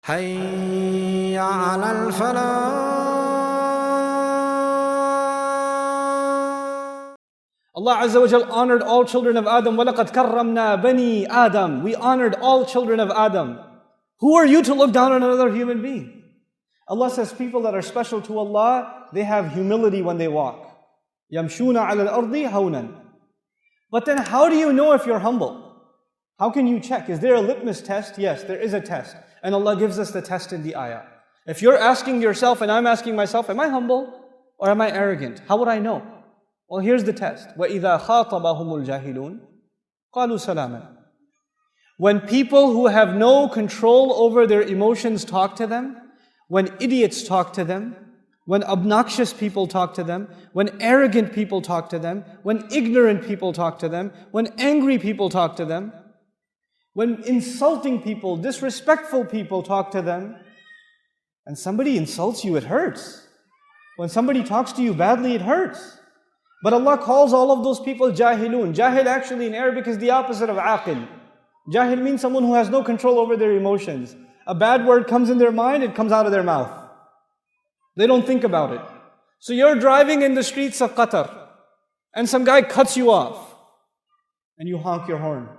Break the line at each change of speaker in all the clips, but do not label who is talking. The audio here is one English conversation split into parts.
حي على الفلاح.
Allah Azza wa Jal honored all children of Adam. وَلَقَدْ كَرَّمْنَا بَنِي Adam. We honored all children of Adam. Who are you to look down on another human being? Allah says people that are special to Allah, they have humility when they walk. يَمْشُونَ عَلَى الْأَرْضِ هَوْنًا. But then how do you know if you're humble? How can you check? Is there a litmus test? Yes, there is a test. And Allah gives us the test in the ayah. If you're asking yourself and I'm asking myself, am I humble or am I arrogant? How would I know? Well, here's the test. وَإِذَا خَاطَبَهُمُ الْجَاهِلُونَ قَالُوا سَلَامًا. When people who have no control over their emotions talk to them, when idiots talk to them, when obnoxious people talk to them, when arrogant people talk to them, when ignorant people talk to them, when angry people talk to them, when insulting people, disrespectful people talk to them, and somebody insults you, it hurts. When somebody talks to you badly, it hurts. But Allah calls all of those people jahilun. Jahil actually in Arabic is the opposite of aqil. Jahil means someone who has no control over their emotions. A bad word comes in their mind, it comes out of their mouth. They don't think about it. So you're driving in the streets of Qatar, and some guy cuts you off, and you honk your horn.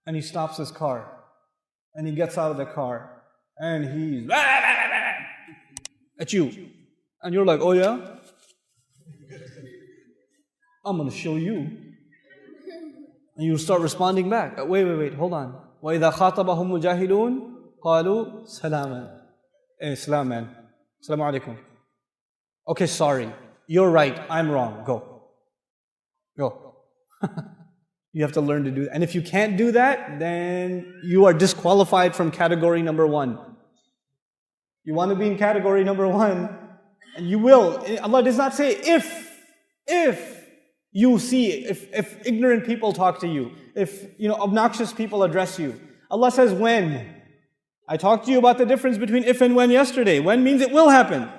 And he stops his car, and he gets out of the car, and he's at you. And you're like, oh yeah? I'm going to show you. And you start responding back. Wait, hold on. وَإِذَا خَاطَبَهُمُ الْجَاهِلُونَ قَالُوا سَلَامًا. Hey, salam man. Assalamu alaikum. Okay, sorry. You're right. I'm wrong. Go. You have to learn to do that. And if you can't do that, then you are disqualified from category number 1. You want to be in category number 1, and you will. Allah does not say if you see, if ignorant people talk to you, if obnoxious people address you. Allah says when. I talked to you about the difference between if and when yesterday. When means it will happen.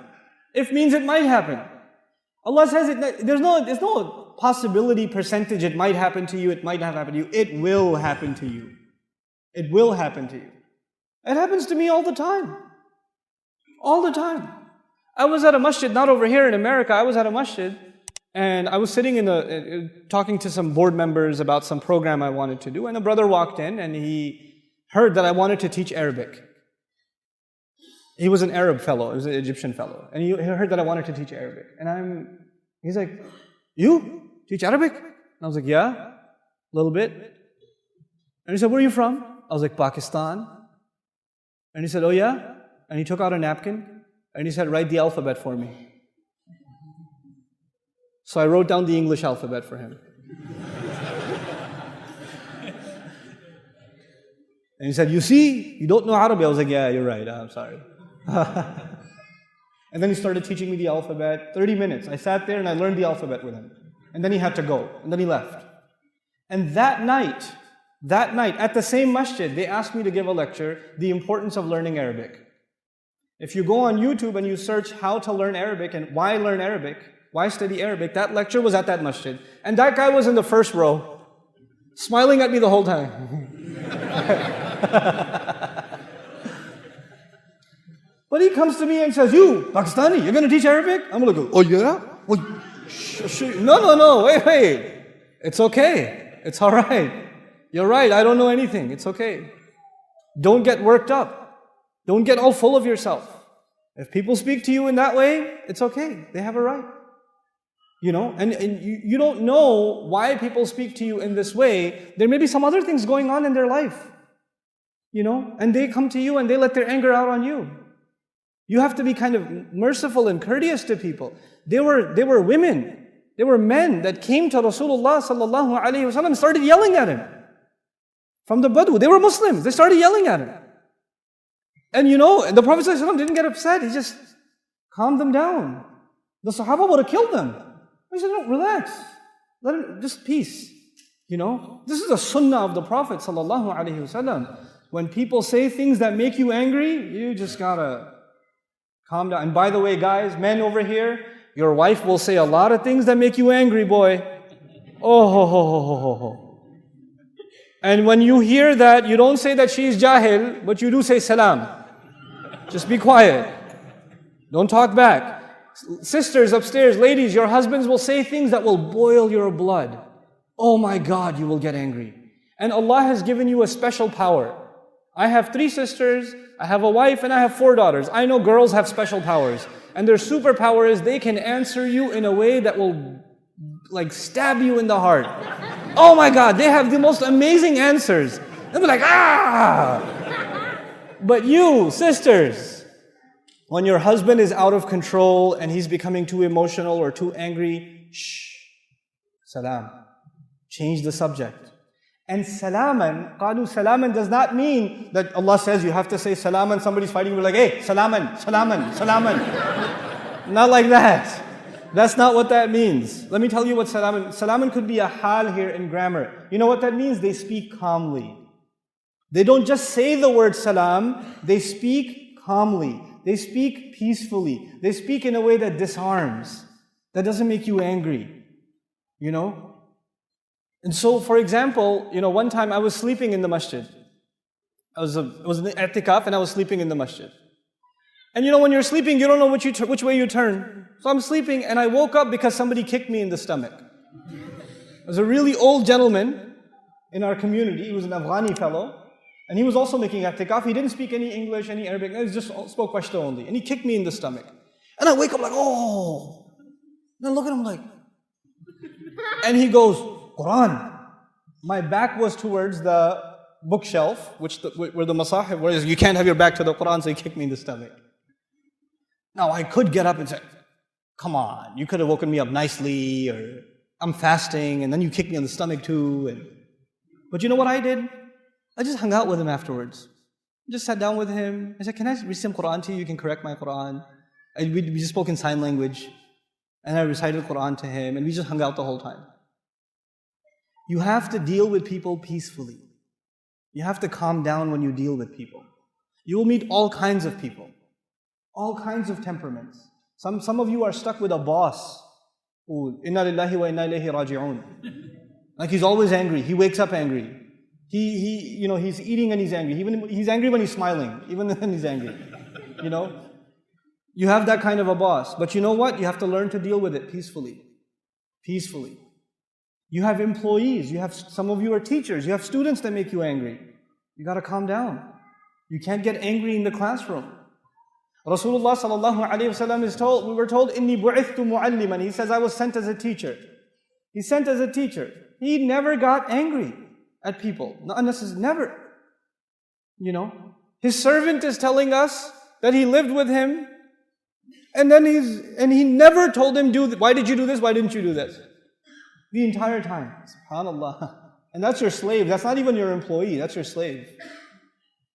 If means it might happen. Allah says there's no possibility percentage it might happen to you, it might not happen to you. It will happen to you. It will happen to you. It happens to me all the time. All the time. I was at a masjid, not over here in America, I was at a masjid, and I was sitting talking to some board members about some program I wanted to do, and a brother walked in and he heard that I wanted to teach Arabic. He was an Arab fellow, he was an Egyptian fellow, and he heard that I wanted to teach Arabic. And he's like, you teach Arabic? And I was like, yeah, a little bit. And he said, where are you from? I was like, Pakistan. And he said, oh yeah? And he took out a napkin, and he said, write the alphabet for me. So I wrote down the English alphabet for him. And he said, you see, you don't know Arabic. I was like, yeah, you're right, I'm sorry. And then he started teaching me the alphabet, 30 minutes. I sat there and I learned the alphabet with him. And then he had to go, and then he left. And that night, at the same masjid, they asked me to give a lecture, the importance of learning Arabic. If you go on YouTube and you search how to learn Arabic and why learn Arabic, why study Arabic, that lecture was at that masjid. And that guy was in the first row, smiling at me the whole time. But he comes to me and says, you, Pakistani, you're going to teach Arabic? I'm going to go, oh yeah? Well, no, wait. It's okay. It's all right. You're right, I don't know anything. It's okay. Don't get worked up. Don't get all full of yourself. If people speak to you in that way, it's okay. They have a right. And you don't know why people speak to you in this way. There may be some other things going on in their life. And they come to you and they let their anger out on you. You have to be kind of merciful and courteous to people. They were women, they were men that came to Rasulullah sallallahu alaihi wasallam and started yelling at him. From the Badu, they were Muslims, they started yelling at him. And the Prophet sallallahu alaihi wasallam didn't get upset, he just calmed them down. The Sahaba would have killed them. He said, no, relax, let him, just peace. This is a sunnah of the Prophet sallallahu alaihi wasallam. When people say things that make you angry, you just gotta calm down. And by the way, guys, men over here, your wife will say a lot of things that make you angry, boy. Oh, ho, ho, ho, ho, ho, ho. And when you hear that, you don't say that she is jahil, but you do say salam. Just be quiet. Don't talk back. Sisters upstairs, ladies, your husbands will say things that will boil your blood. Oh my God, you will get angry. And Allah has given you a special power. I have 3 sisters, I have a wife, and I have 4 daughters. I know girls have special powers. And their superpower is they can answer you in a way that will like stab you in the heart. Oh my God, they have the most amazing answers. They'll be like, ah! But you, sisters, when your husband is out of control and he's becoming too emotional or too angry, shh, salam. Change the subject. And salaman, qalu salaman does not mean that Allah says you have to say salaman, somebody's fighting, you're like, hey, salaman, salaman, salaman. Not like that. That's not what that means. Let me tell you what salaman. Salaman could be a hal here in grammar. You know what that means? They speak calmly. They don't just say the word salam, they speak calmly. They speak peacefully. They speak in a way that disarms, that doesn't make you angry. You know? And so, for example, one time I was sleeping in the masjid. I was in the i'tikaf and I was sleeping in the masjid. And when you're sleeping, you don't know which way you turn. So I'm sleeping and I woke up because somebody kicked me in the stomach. There was a really old gentleman in our community. He was an Afghani fellow. And he was also making i'tikaf. He didn't speak any English, any Arabic. He just spoke Pashto only. And he kicked me in the stomach. And I wake up like, oh. And I look at him like. And he goes, Quran. My back was towards the bookshelf, where the masahif, whereas you can't have your back to the Quran, so he kicked me in the stomach. Now I could get up and say, come on, you could have woken me up nicely, or I'm fasting, and then you kicked me in the stomach too. But you know what I did? I just hung out with him afterwards. I just sat down with him. I said, can I read some Quran to you? You can correct my Quran. We just spoke in sign language. And I recited Quran to him, and we just hung out the whole time. You have to deal with people peacefully. You have to calm down when you deal with people. You will meet all kinds of people, all kinds of temperaments. Some of you are stuck with a boss. Inna lillahi wa inna ilayhi raji'un. Like he's always angry. He wakes up angry. He's eating and he's angry. He's angry when he's smiling, even when he's angry. You have that kind of a boss. But you know what? You have to learn to deal with it peacefully. Peacefully. You have employees. Some of you are teachers. You have students that make you angry. You got to calm down. You can't get angry in the classroom. Rasulullah sallallahu alaihi wasallam we were told, Inni bu'ithtu mu'alliman. He says, I was sent as a teacher. He's sent as a teacher. He never got angry at people. Not unnecessarily, never. His servant is telling us that he lived with him, and he never told him, why did you do this? Why didn't you do this? The entire time. SubhanAllah. And that's your slave. That's not even your employee. That's your slave.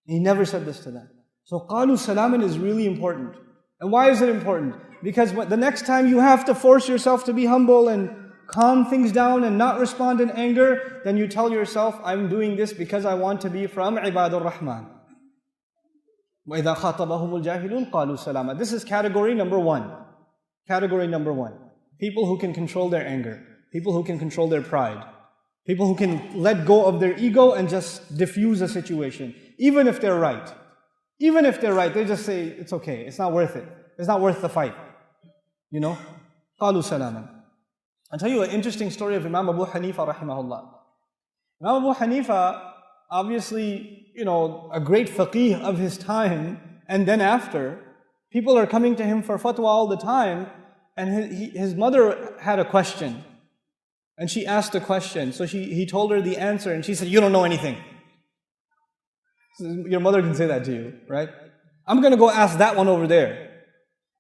He never said this to them. So qalu salaman is really important. And why is it important? Because the next time you have to force yourself to be humble and calm things down and not respond in anger, then you tell yourself, I'm doing this because I want to be from Ibadur Rahman. وَإِذَا خَاطَبَهُمُ الْجَاهِلُونَ قَالُوا سَلَامًا. This is category number 1. Category number 1. People who can control their anger. People who can control their pride. People who can let go of their ego and just diffuse a situation. Even if they're right. Even if they're right, they just say, it's okay, it's not worth it. It's not worth the fight. قَالُوا سَلَامًا. I'll tell you an interesting story of Imam Abu Hanifa rahimahullah. Imam Abu Hanifa, obviously, a great faqih of his time, and then after, people are coming to him for fatwa all the time, and his mother had a question. And she asked a question, so he told her the answer, and she said, you don't know anything. Your mother can say that to you, right? I'm going to go ask that one over there.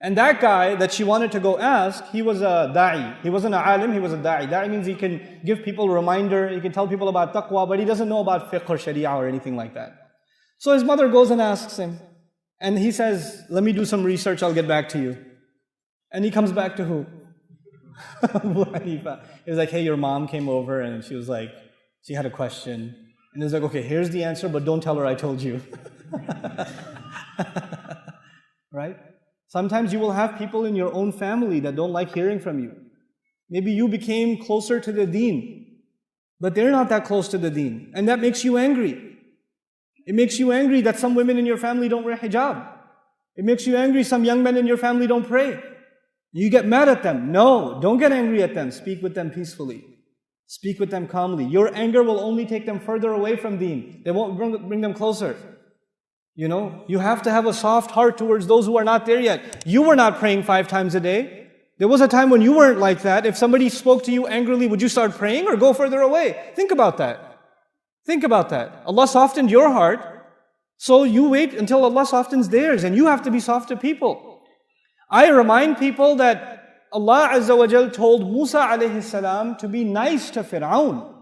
And that guy that she wanted to go ask, he was a da'i. He wasn't a alim, he was a da'i. Da'i means he can give people a reminder, he can tell people about taqwa, but he doesn't know about fiqh or sharia or anything like that. So his mother goes and asks him. And he says, let me do some research, I'll get back to you. And he comes back to who? Abu Hanifa. He was like, hey, your mom came over and she was like, she had a question. And he's like, okay, here's the answer, but don't tell her I told you. Right? Sometimes you will have people in your own family that don't like hearing from you. Maybe you became closer to the deen. but they're not that close to the deen. And that makes you angry. It makes you angry that some women in your family don't wear hijab. It makes you angry some young men in your family don't pray. You get mad at them. No, don't get angry at them. Speak with them peacefully. Speak with them calmly. Your anger will only take them further away from deen. They won't bring them closer. You have to have a soft heart towards those who are not there yet. You were not praying 5 times a day. There was a time when you weren't like that. If somebody spoke to you angrily, would you start praying or go further away? Think about that. Think about that. Allah softened your heart, so you wait until Allah softens theirs, and you have to be soft to people. I remind people that Allah Azza wa Jal told Musa alayhi salam to be nice to Fir'aun.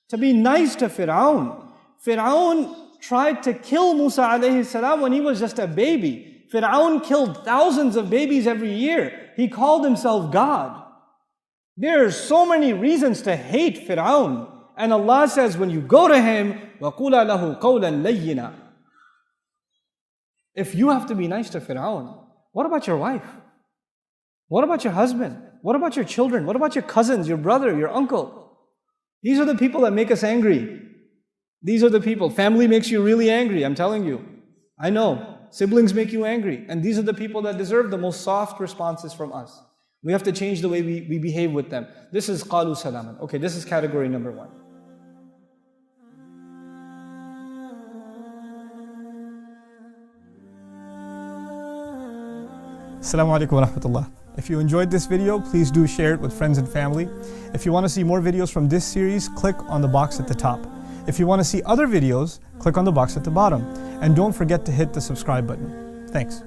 To be nice to Fir'aun. Fir'aun tried to kill Musa alayhi salam when he was just a baby. Fir'aun killed thousands of babies every year. He called himself God. There are so many reasons to hate Fir'aun. And Allah says, when you go to him, وَقُولَ لَهُ قَوْلًا لَيِّنًا. If you have to be nice to Fir'aun, what about your wife? What about your husband? What about your children? What about your cousins, your brother, your uncle? These are the people that make us angry. These are the people. Family makes you really angry, I'm telling you. I know. Siblings make you angry. And these are the people that deserve the most soft responses from us. We have to change the way we behave with them. This is qalu salaman. Okay, this is category number 1.
Assalamu alaikum wa rahmatullah. If you enjoyed this video, please do share it with friends and family. If you want to see more videos from this series, click on the box at the top. If you want to see other videos, click on the box at the bottom. And don't forget to hit the subscribe button. Thanks.